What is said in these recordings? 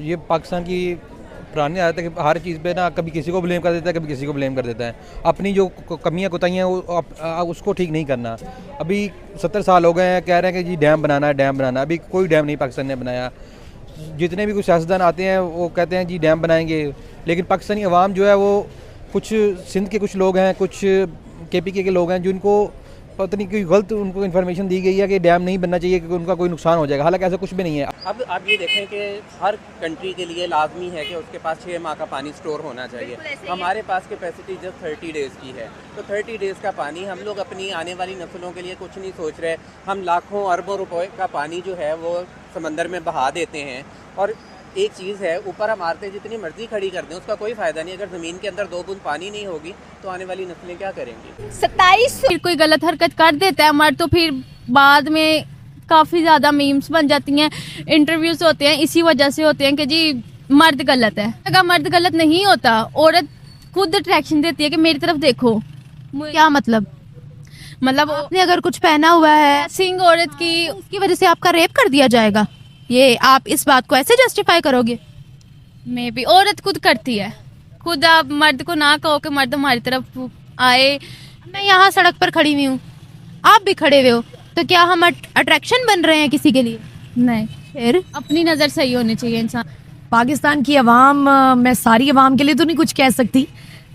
ये पाकिस्तान की पुरानी आदत है कि हर चीज़ पे ना कभी किसी को ब्लेम कर देता है, कभी किसी को ब्लेम कर देता है। अपनी जो कमियां कोताहियां हैं वो उसको ठीक नहीं करना। अभी 70 साल हो गए हैं, कह रहे हैं कि जी डैम बनाना है, डैम बनाना। अभी कोई डैम नहीं पाकिस्तान ने बनाया। जितने भी कुछ सियासतदान आते हैं वो कहते हैं जी डैम बनाएंगे, लेकिन पाकिस्तानी अवाम जो है वो कुछ सिंध के कुछ लोग हैं, कुछ KPK के लोग हैं जिनको पता नहीं कोई गलत उनको इन्फॉर्मेशन दी गई है कि डैम नहीं बनना चाहिए क्योंकि उनका कोई नुकसान हो जाएगा। हालांकि ऐसा कुछ भी नहीं है। अब आप ये देखें कि हर कंट्री के लिए लाजमी है कि उसके पास 6 माह का पानी स्टोर होना चाहिए। हमारे पास कैपेसिटी जस्ट 30 डेज़ की है, तो 30 डेज़ का पानी हम लोग अपनी आने वाली नस्लों के लिए कुछ नहीं सोच रहे। हम लाखों अरबों रुपए का पानी जो है वो समंदर में बहा देते हैं। और एक चीज़ है, ऊपर इमारतें जितनी मर्जी खड़ी कर दें उसका कोई फ़ायदा नहीं। अगर ज़मीन के अंदर 2 बूंद पानी नहीं होगी तो आने वाली नस्लें क्या करेंगी। 27 फिर कोई गलत हरकत कर देता है मर्द, तो फिर बाद में काफ़ी ज़्यादा मीम्स बन जाती हैं, इंटरव्यूज होते हैं, इसी वजह से होते हैं कि जी मर्द गलत है। अगर मर्द गलत नहीं होता, औरत खुद अट्रैक्शन देती है कि मेरी तरफ देखो। क्या मतलब आपने अगर कुछ पहना हुआ है सिंग औरत की उसकी वजह से आपका रेप कर दिया जाएगा, ये आप इस बात को ऐसे जस्टिफाई करोगे? में भी औरत खुद करती है। खुद आप मर्द को ना कहो कि मर्द हमारी तरफ आए। मैं यहाँ सड़क पर खड़ी हुई हूँ, आप भी खड़े हुए हो, तो क्या हम अट्रैक्शन बन रहे हैं किसी के लिए? नहीं, फिर अपनी नज़र सही होनी चाहिए इंसान। पाकिस्तान की अवाम, मैं सारी अवाम के लिए तो नहीं कुछ कह सकती,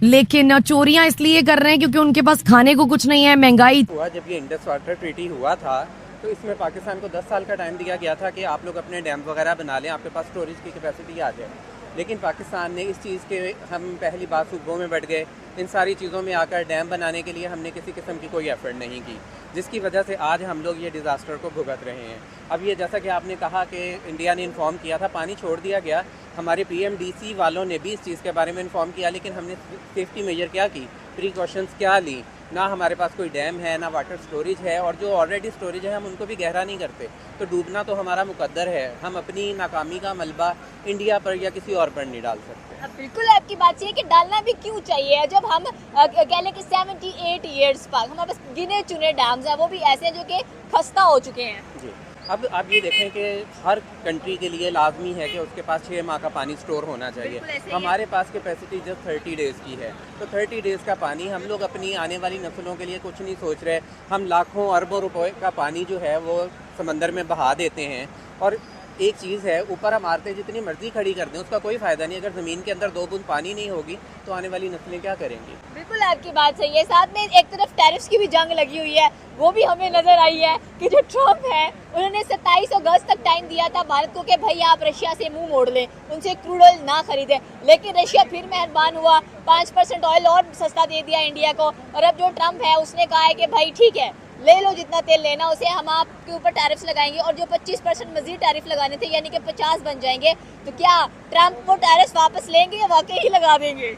लेकिन चोरियां इसलिए कर रहे हैं क्योंकि उनके पास खाने को कुछ नहीं है। महंगाई हुआ जब ये इंडस वाटर ट्रीटी हुआ था तो इसमें पाकिस्तान को 10 साल का टाइम दिया गया था कि आप लोग अपने डैम वगैरह बना लें, आपके पास स्टोरेज की कैपेसिटी आ जाए। लेकिन पाकिस्तान ने इस चीज़ के, हम पहली बात सूबों में बढ़ गए, इन सारी चीज़ों में आकर डैम बनाने के लिए हमने किसी किस्म की कोई एफर्ट नहीं की, जिसकी वजह से आज हम लोग ये डिज़ास्टर को भुगत रहे हैं। अब ये जैसा कि आपने कहा कि इंडिया ने इन्फॉर्म किया था, पानी छोड़ दिया गया, हमारे PMDC वालों ने भी इस चीज़ के बारे में इन्फॉर्म किया, लेकिन हमने सेफ्टी मेजर क्या की, प्रिकॉशंस क्या ली। ना हमारे पास कोई डैम है, ना वाटर स्टोरेज है, और जो ऑलरेडी स्टोरेज है हम उनको भी गहरा नहीं करते, तो डूबना तो हमारा मुकद्दर है। हम अपनी नाकामी का मलबा इंडिया पर या किसी और पर नहीं डाल सकते। बिल्कुल आपकी बात सही है कि डालना भी क्यों चाहिए। जब हम कह लें कि 78 ईयर्स बाद हमारे पास गिने चुने डैम्स हैं, वो भी ऐसे हैं जो कि खस्ता हो चुके हैं। जी, अब आप ये देखें कि हर कंट्री के लिए लाजमी है कि उसके पास 6 माह का पानी स्टोर होना चाहिए। हमारे पास कैपेसिटी जस्ट 30 डेज़ की है, तो 30 डेज़ का पानी हम लोग अपनी आने वाली नस्लों के लिए कुछ नहीं सोच रहे। हम लाखों अरबों रुपए का पानी जो है वो समंदर में बहा देते हैं। और एक चीज़ है, ऊपर इमारतें जितनी मर्जी खड़ी कर दें उसका कोई फ़ायदा नहीं। अगर ज़मीन के अंदर 2 बूंद पानी नहीं होगी तो आने वाली नस्लें क्या करेंगी। बिल्कुल आपकी बात सही है। साथ में एक तरफ टैरिफ्स की भी जंग लगी हुई है, वो भी हमें नजर आई है कि जो ट्रम्प है उन्होंने 27 अगस्त तक टाइम दिया था भारत को कि भाई आप रशिया से मुंह मोड़ लें, उनसे क्रूड ऑयल ना खरीदें, लेकिन रशिया फिर मेहरबान हुआ, 5% ऑयल और सस्ता दे दिया इंडिया को। और अब जो ट्रम्प है उसने कहा है कि भाई ठीक है, ले लो जितना तेल लेना, उसे हम आपके ऊपर टैरिफ्स लगाएंगे, और जो 25% मजीद टैरिफ लगाने थे यानी कि 50 बन जाएंगे। तो क्या ट्रम्प वो टैरिफ्स वापस लेंगे या वाकई ही लगा देंगे?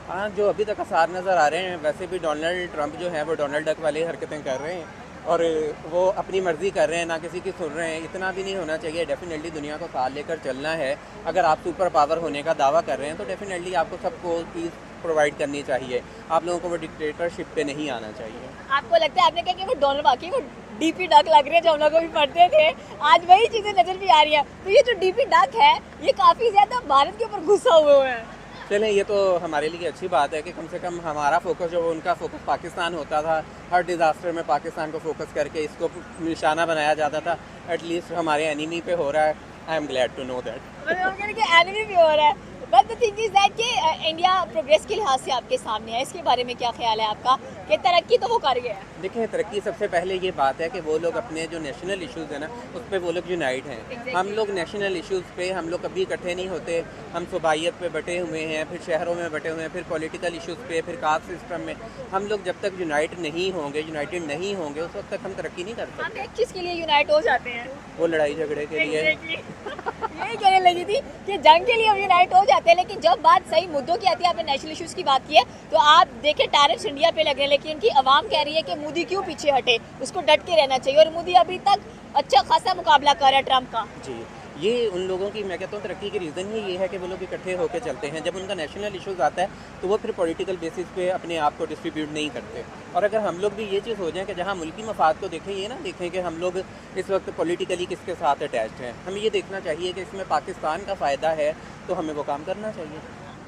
हाँ, जो अभी तक आसार नज़र आ रहे हैं, वैसे भी डोनाल्ड ट्रंप जो है वो डोनाल्ड डक वाली हरकतें कर रहे हैं और वो अपनी मर्ज़ी कर रहे हैं, ना किसी की सुन रहे हैं। इतना भी नहीं होना चाहिए। डेफिनेटली दुनिया को साथ लेकर चलना है। अगर आप सुपर पावर होने का दावा कर रहे हैं तो डेफिनेटली आपको सबको पीस प्रोवाइड करनी चाहिए। आप लोगों को वो डिक्टेटरशिप पे नहीं आना चाहिए। आपको लगता है, आपने कहा कि वो डोनाल्ड वाकई वो DP डक लग रहे हैं जो हम लोग भी पढ़ते थे, आज वही चीज़ें नजर भी आ रही है। तो ये जो DP डक है ये काफ़ी ज़्यादा भारत के ऊपर गुस्सा हुए हैं। चलें, ये तो हमारे लिए अच्छी बात है कि कम से कम हमारा फोकस जो उनका फोकस पाकिस्तान होता था, हर डिज़ास्टर में पाकिस्तान को फोकस करके इसको निशाना बनाया जाता था, एटलीस्ट हमारे एनिमी पे हो रहा है। I am glad to know that. Enemy भी हो रहा है। But the thing is that कि इंडिया प्रोग्रेस के लिहाज से आपके सामने है, इसके बारे में क्या ख्याल है आपका कि तरक्की तो वो कर गया है? देखिए, तरक्की सबसे पहले ये बात है कि वो लोग अपने जो नेशनल इश्यूज़ है ना उस पर वो लोग यूनाइट हैं। हम लोग नेशनल इश्यूज़ पे हम लोग कभी इकट्ठे नहीं होते। हम सूबाइयत पे बटे हुए हैं, फिर शहरों में बटे हुए हैं, फिर पॉलिटिकल इश्यूज़ पे, फिर कास्ट सिस्टम में। हम लोग जब तक यूनाइट नहीं होंगे, यूनाइटेड नहीं होंगे, उस वक्त तक हम तरक्की नहीं कर हम सकते। एक चीज़ के लिए यूनाइट हो जाते हैं, वो लड़ाई झगड़े के लिए। यही कहने लगी थी कि जंग के लिए हम यूनाइट हो जाते हैं, लेकिन जब बात सही मुद्दों की आती है, आपने नेशनल इश्यूज की बात की है, तो आप देखें टैरिफ्स इंडिया पे लग रहे हैं, लेकिन उनकी आवाम कह रही है कि मोदी क्यों पीछे हटे, उसको डट के रहना चाहिए। और मोदी अभी तक अच्छा खासा मुकाबला कर रहा है ट्रम्प का। जी, ये उन लोगों की, मैं कहता हूँ, तरक्की की रीज़न ही ये है कि वो लोग इकट्ठे होकर चलते हैं। जब उनका नेशनल इश्यूज आता है तो वो फिर पॉलिटिकल बेसिस पे अपने आप को डिस्ट्रीब्यूट नहीं करते। और अगर हम लोग भी ये चीज़ हो जाए कि जहाँ मुल्की मफाद को देखें, ये ना देखें कि हम लोग इस वक्त पॉलिटिकली किसके साथ अटैच्ड हैं, हमें ये देखना चाहिए कि इसमें पाकिस्तान का फ़ायदा है तो हमें वो काम करना चाहिए।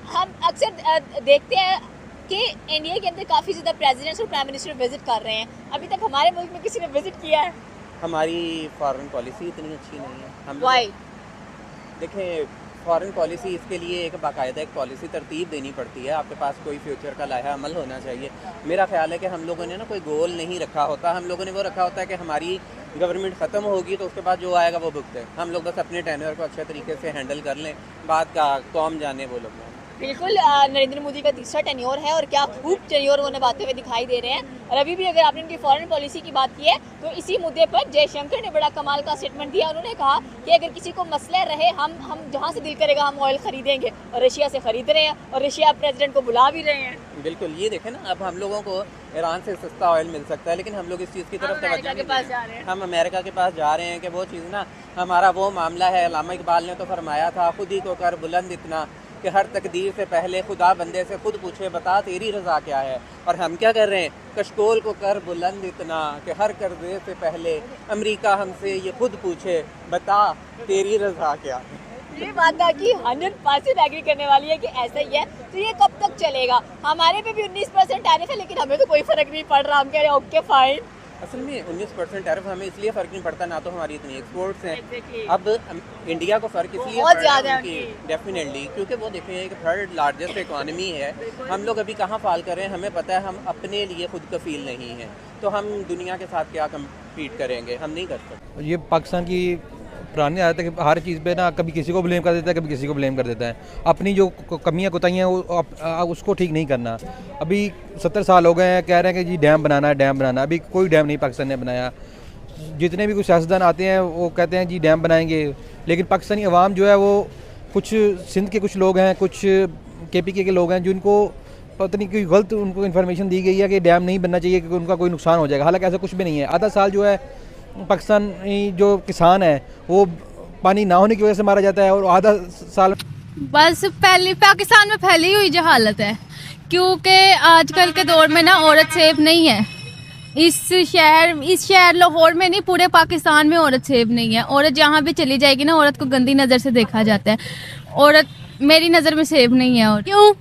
हम अक्सर देखते हैं कि इंडिया के अंदर काफ़ी ज़्यादा प्रेसिडेंट्स और प्राइम मिनिस्टर विजिट कर रहे हैं, अभी तक हमारे मुल्क में किसी ने विजिट किया है? हमारी फॉरेन पॉलिसी इतनी अच्छी नहीं है। हम वाई? देखें, फॉरेन पॉलिसी, इसके लिए एक बाकायदा एक पॉलिसी तरतीब देनी पड़ती है। आपके पास कोई फ्यूचर का लाहा अमल होना चाहिए। मेरा ख्याल है कि हम लोगों ने ना कोई गोल नहीं रखा होता। हम लोगों ने वो रखा होता है कि हमारी गवर्नमेंट ख़त्म होगी तो उसके बाद जो आएगा वो भुगते। हम लोग बस अपने टेन्योर को अच्छे तरीके से हैंडल कर लें, बाद का कौम जाने वो लोग। बिल्कुल, नरेंद्र मोदी का तीसरा टेन्योर है और क्या खूब टेन्योर वो निभाते हुए दिखाई दे रहे हैं। और अभी भी अगर आपने उनकी फॉरेन पॉलिसी की बात की है तो इसी मुद्दे पर जयशंकर ने बड़ा कमाल का स्टेटमेंट दिया। उन्होंने कहा कि अगर किसी को मसला रहे, हम जहाँ से दिल करेगा हम ऑयल खरीदेंगे, और रशिया से खरीद रहे हैं और रशिया प्रेसिडेंट को बुला भी रहे हैं। बिल्कुल, ये देखें ना, अब हम लोगों को ईरान से सस्ता ऑयल मिल सकता है, लेकिन हम लोग इस चीज़ की तरफ तवज्जो नहीं दे रहे हैं। हम अमेरिका के पास जा रहे हैं कि वो चीज़ ना हमारा वो मामला है। अल्लामा इकबाल ने तो फरमाया था, खुद ही को कर बुलंद इतना कि हर तकदीर से पहले खुदा बंदे से खुद पूछे, बता तेरी रज़ा क्या है। और हम क्या कर रहे हैं, कशकोल को कर बुलंद इतना कि हर कर्जे से पहले अमेरिका हमसे ये खुद पूछे, बता तेरी रज़ा क्या है। ये बात था कि 100% एग्री करने वाली है कि ऐसा ही है। तो ये कब तक चलेगा? हमारे पे भी 19% टैरिफ है, लेकिन हमें तो कोई फर्क नहीं पड़ रहा। हम कह रहे हैं ओके फाइन। असल में 19% टैरिफ हमें इसलिए फ़र्क नहीं पड़ता, ना तो हमारी इतनी एक्सपोर्ट्स हैं। अब इंडिया को फ़र्क इसलिए बहुत ज़्यादा है उनकी। डेफिनेटली, क्योंकि वो देखें एक थर्ड लार्जेस्ट इकॉनमी है। हम लोग अभी कहाँ फाल कर रहे हैं, हमें पता है हम अपने लिए खुद कफील नहीं हैं, तो हम दुनिया के साथ क्या कम्पीट करेंगे, हम नहीं कर सकते। ये पाकिस्तान की पुरानी आदत है कि हर चीज़ पे ना कभी किसी को ब्लेम कर देता है, कभी किसी को ब्लेम कर देता है। अपनी जो कमियां कोताहियां हैं उसको ठीक नहीं करना। अभी 70 साल हो गए हैं, कह रहे हैं कि जी डैम बनाना है, डैम बनाना। अभी कोई डैम नहीं पाकिस्तान ने बनाया। जितने भी कुछ सियासतदान आते हैं वो कहते हैं जी डैम बनाएंगे, लेकिन पाकिस्तानी अवाम जो है वो कुछ सिंध के कुछ लोग हैं, कुछ KPK के लोग हैं, जिनको पता नहीं कोई गलत उनको इन्फॉर्मेशन दी गई है कि डैम नहीं बनना चाहिए क्योंकि उनका कोई नुकसान हो जाएगा। हालांकि ऐसा कुछ भी नहीं है। आधा साल जो है पाकिस्तानी जो किसान है वो पानी ना होने की वजह से मारा जाता है, और आधा साल बस पहले पाकिस्तान में फैली हुई जहालत है, क्योंकि आजकल के दौर में ना औरत सेफ नहीं है। इस शहर लाहौर में नहीं, पूरे पाकिस्तान में औरत सेफ नहीं है। औरत जहाँ भी चली जाएगी ना, औरत को गंदी नज़र से देखा जाता है। औरत मेरी नज़र में सेफ नहीं है। और क्यों?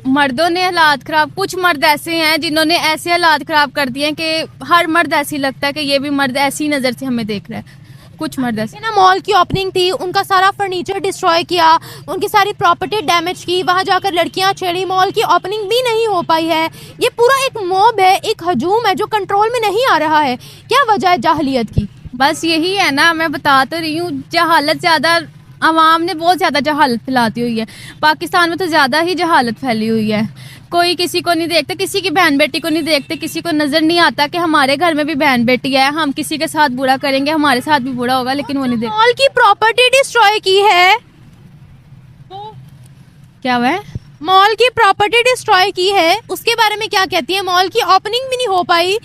मर्दों ने हालात ख़राब, कुछ मर्द ऐसे हैं जिन्होंने ऐसे हालात ख़राब कर दिए हैं कि हर मर्द ऐसी लगता है कि ये भी मर्द ऐसी नज़र से हमें देख रहा है। कुछ मर्द ऐसे ना, मॉल की ओपनिंग थी, उनका सारा फर्नीचर डिस्ट्रॉय किया, उनकी सारी प्रॉपर्टी डैमेज की, वहां जाकर लड़कियां छेड़ी, मॉल की ओपनिंग भी नहीं हो पाई है। ये पूरा एक मॉब है, एक हजूम है जो कंट्रोल में नहीं आ रहा है। क्या वजह है जाहलियत की? बस यही है ना, मैं बता तो रही हूँ, जहालत ज़्यादा, आवाम ने बहुत ज़्यादा जहालत फैलाती हुई है। पाकिस्तान में तो ज़्यादा ही जहालत फैली हुई है। कोई किसी को नहीं देखते, किसी की बहन बेटी को नहीं देखते, किसी को नज़र नहीं आता कि हमारे घर में भी बहन बेटी है, हम किसी के साथ बुरा करेंगे, हमारे साथ भी बुरा होगा, लेकिन वो नहीं देखते। मॉल की प्रॉपर्टी डिस्ट्रॉय की है। क्या हुआ है? मॉल की प्रॉपर्टी डिस्ट्रॉय की है, उसके बारे में क्या कहती है? मॉल की ओपनिंग भी नहीं हो पाई।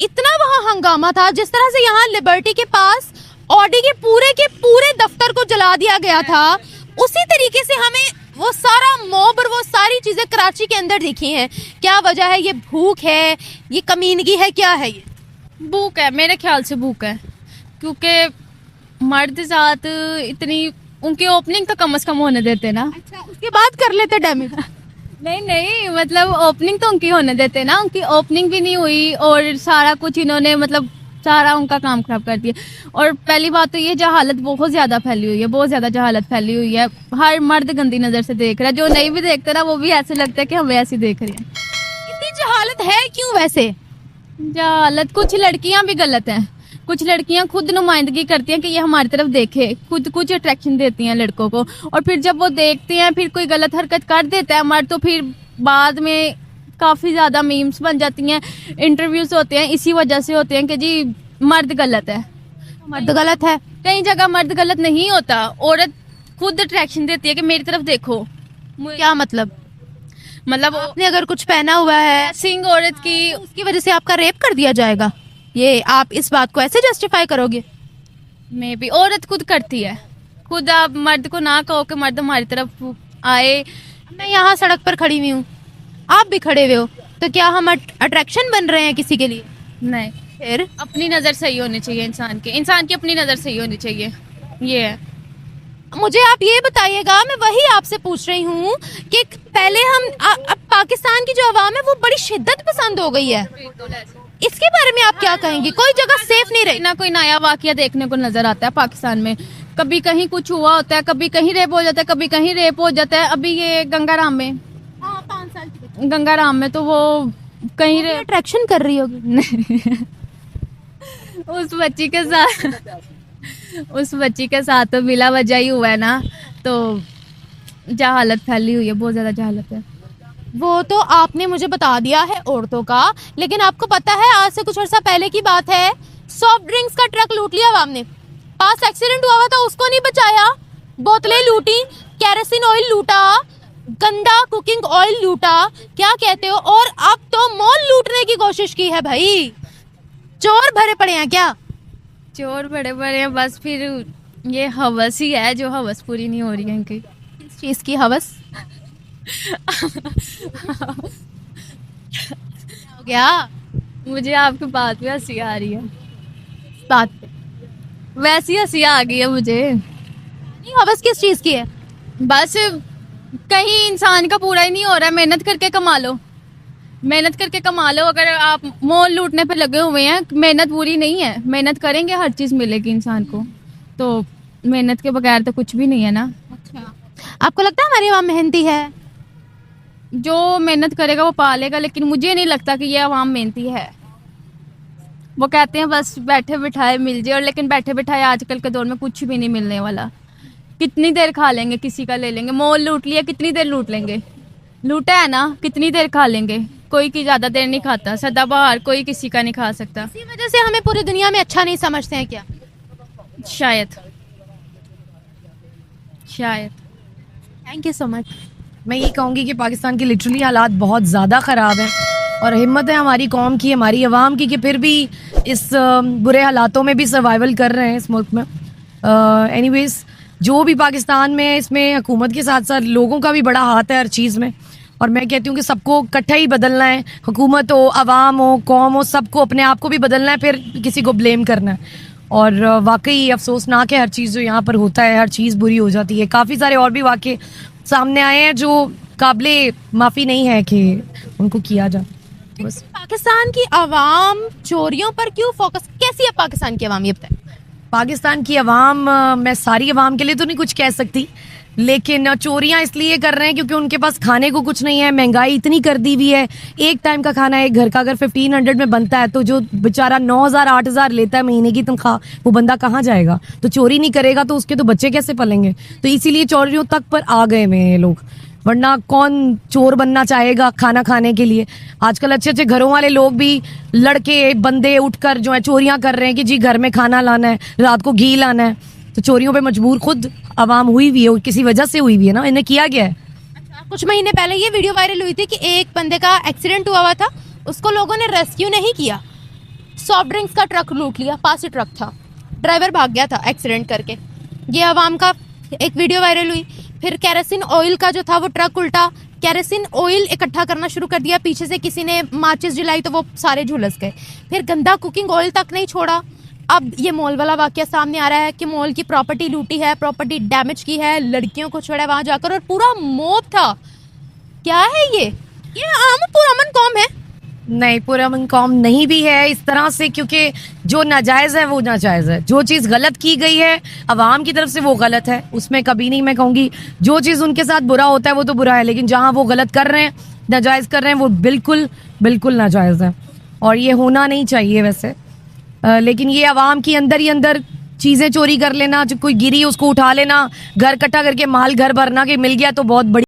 इतना वहाँ हंगामा था, जिस तरह से यहाँ लिबर्टी के पास ऑडी के पूरे दफ्तर को जला दिया गया था, उसी तरीके से हमें वो सारा मॉब और वो सारी चीजें कराची के अंदर दिखी हैं। क्या वजह है? ये भूख है, ये कमीनगी है, क्या है? ये भूख है, मेरे ख्याल से भूख है, क्योंकि मर्द साथ इतनी उनकी ओपनिंग तो कम से कम होने देते ना। अच्छा, उसके बाद कर लेते डैमेज। नहीं, मतलब ओपनिंग तो उनकी होने देते ना। उनकी ओपनिंग भी नहीं हुई और सारा कुछ इन्होंने, मतलब सारा उनका काम खराब कर दिया। और पहली बात तो ये जहालत बहुत ज़्यादा फैली हुई है, बहुत ज़्यादा जहालत फैली हुई है। हर मर्द गंदी नज़र से देख रहा है, जो नहीं भी देखता ना वो भी ऐसे लगता है कि हमें ऐसी देख रही है। इतनी जहालत है क्यों वैसे? जहालत, कुछ लड़कियां भी गलत हैं। कुछ लड़कियां खुद नुमाइंदगी करती हैं कि ये हमारी तरफ देखे, खुद कुछ अट्रैक्शन देती हैं लड़कों को, और फिर जब वो देखते हैं, फिर कोई गलत हरकत कर देता है मर्द, तो फिर बाद में काफ़ी ज़्यादा मीम्स बन जाती हैं, इंटरव्यूज होते हैं, इसी वजह से होते हैं कि जी मर्द गलत है। मर्द गलत है? कई जगह मर्द गलत नहीं होता, औरत खुद अट्रैक्शन देती है कि मेरी तरफ देखो। क्या मतलब? मतलब आपने अगर कुछ पहना हुआ है, सिंग औरत की, उसकी वजह से आपका रेप कर दिया जाएगा, ये आप इस बात को ऐसे जस्टिफाई करोगे? मे भी औरत खुद करती है, खुद आप मर्द को ना कहो कि मर्द हमारी तरफ आए। मैं यहाँ सड़क पर खड़ी हुई हूँ, आप भी खड़े हुए हो, तो क्या हम अट्रैक्शन बन रहे हैं किसी के लिए? नहीं, फिर अपनी नज़र सही होनी चाहिए इंसान की अपनी नज़र सही होनी चाहिए, ये है। मुझे आप ये बताइएगा, मैं वही आपसे पूछ रही हूँ कि पहले हम अब पाकिस्तान की जो आवाम है वो बड़ी शिद्दत पसंद हो गई है, इसके बारे में आप क्या कहेंगे? कोई जगह सेफ नहीं रही। ना कोई नया वाकया देखने को नजर आता है पाकिस्तान में, कभी कहीं कुछ हुआ होता है, कभी कहीं रेप हो जाता है, कभी कहीं रेप हो जाता है। अभी ये गंगाराम में, 5 साल की गंगाराम में तो वो कहीं अट्रैक्शन कर रही होगी। नहीं उस बच्ची के साथ तो बिला वजह ही हुआ है ना, तो जहालत फैली हुई है, बहुत ज्यादा जहालत है। वो तो आपने मुझे बता दिया है औरतों का, लेकिन आपको पता है आज से कुछ अर्सा पहले की बात है, सॉफ्ट ड्रिंक्स का ट्रक लूट लिया अवाम ने। पास एक्सीडेंट हुआ था, उसको नहीं बचाया, बोतलें लूटी, केरोसिन ऑयल लूटा, गंदा कुकिंग ऑयल लूटा, क्या कहते हो? और अब तो मॉल लूटने की कोशिश की है भाई। चोर भरे पड़े हैं क्या? चोर बड़े बड़े हैं, बस फिर ये हवस ही है, जो हवस पूरी नहीं हो रही है इनकी। किस चीज की हवस हो गया? मुझे आपकी बात पे हंसी आ रही है, बात पे वैसी हंसी आ गई है मुझे। नहीं, हवस किस चीज की है? बस कहीं इंसान का पूरा ही नहीं हो रहा है, मेहनत करके कमा लो, मेहनत करके कमा लो। अगर आप मॉल लूटने पे लगे हुए हैं, मेहनत पूरी नहीं है, मेहनत करेंगे हर चीज मिलेगी इंसान को, तो मेहनत के बगैर तो कुछ भी नहीं है ना। अच्छा, आपको लगता है हमारी आवाम मेहनती है? जो मेहनत करेगा वो पालेगा, लेकिन मुझे नहीं लगता कि ये आवाम मेहनती है। वो कहते हैं बस बैठे बिठाए मिल जाए, और लेकिन बैठे बिठाए आजकल के दौर में कुछ भी नहीं मिलने वाला। कितनी देर खा लेंगे, किसी का ले लेंगे, मॉल लूट लिया, कितनी देर लूट लेंगे, लूटा है ना, कितनी देर खा लेंगे, कोई की ज्यादा देर नहीं खाता, सदाबहार कोई किसी का नहीं खा सकता। इसी वजह से हमें पूरी दुनिया में अच्छा नहीं समझते हैं क्या? शायद। Thank you so much. मैं ये कहूँगी कि पाकिस्तान के लिटरली हालात बहुत ज़्यादा ख़राब हैं, और हिम्मत है हमारी कौम की, हमारी आवाम की, कि फिर भी इस बुरे हालातों में भी सर्वाइवल कर रहे हैं इस मुल्क में। एनीवेज, जो भी पाकिस्तान में है, इसमें हुकूमत के साथ साथ लोगों का भी बड़ा हाथ है हर चीज़ में, और मैं कहती हूँ कि सबको इकट्ठा ही बदलना है, हुकूमत हो, आवाम हो, कौम हो, सबको अपने आप को भी बदलना है, फिर किसी को ब्लेम करना है। और वाकई अफसोसनाक है हर चीज़ जो यहाँ पर होता है, हर चीज़ बुरी हो जाती है। काफ़ी सारे और भी वाक़े सामने आए हैं जो काबिले माफ़ी नहीं है कि उनको किया जाए। बस पाकिस्तान की आवाम चोरियों पर क्यों फोकस, कैसी है पाकिस्तान की आवाम, ये बताएं। पाकिस्तान की आवाम, मैं सारी आवाम के लिए तो नहीं कुछ कह सकती, लेकिन चोरियां इसलिए कर रहे हैं क्योंकि उनके पास खाने को कुछ नहीं है, महंगाई इतनी कर दी हुई है। एक टाइम का खाना एक घर का अगर 1500 में बनता है, तो जो बेचारा 9000 8000 लेता है महीने की तनख्वाह, वो बंदा कहाँ जाएगा? तो चोरी नहीं करेगा तो उसके तो बच्चे कैसे पलेंगे? तो इसीलिए चोरियों तक पर आ गए हुए हैं लोग, वरना कौन चोर बनना चाहेगा खाना खाने के लिए? आजकल अच्छे अच्छे घरों वाले लोग भी, लड़के बंदे उठकर जो है चोरियां कर रहे हैं कि जी घर में खाना लाना है, रात को घी लाना है। तो चोरियों पे मजबूर खुद आवाम हुई हुई है, किसी वजह से हुई हुई है ना, इन्हें किया गया है। अच्छा, कुछ महीने पहले ये वीडियो वायरल हुई थी कि एक बंदे का एक्सीडेंट हुआ था, उसको लोगों ने रेस्क्यू नहीं किया, सॉफ्ट ड्रिंक्स का ट्रक लूट लिया, पास ही ट्रक था, ड्राइवर भाग गया था एक्सीडेंट करके। ये आवाम का एक वीडियो वायरल हुई। फिर केरोसिन ऑयल का जो था वो ट्रक उल्टा, केरोसिन ऑयल इकट्ठा करना शुरू कर दिया, पीछे से किसी ने माचिस जलाई तो वो सारे झुलस गए। फिर गंदा कुकिंग ऑयल तक नहीं छोड़ा, अब ये मॉल वाला वाकया सामने आ रहा है कि मॉल की प्रॉपर्टी लूटी है, प्रॉपर्टी डैमेज की है, लड़कियों को छोड़ा वहां जाकर, और पूरा मॉब था। क्या है ये आम पुरअमन कौम है? नहीं, पुरअमन कौम नहीं भी है इस तरह से, क्योंकि जो नाजायज़ है वो नाजायज़ है, जो चीज़ गलत की गई है अवाम की तरफ से वो गलत है, उसमें कभी नहीं मैं कहूँगी। जो चीज़ उनके साथ बुरा होता है वो तो बुरा है, लेकिन जहाँ वो गलत कर रहे हैं, नाजायज़ कर रहे हैं, वो बिल्कुल बिल्कुल नाजायज़ है, और ये होना नहीं चाहिए वैसे। लेकिन ये आवाम की अंदर ही अंदर चीज़ें चोरी कर लेना, जो कोई गिरी उसको उठा लेना, घर इकट्ठा करके माल घर भरना कि मिल गया तो बहुत बड़ी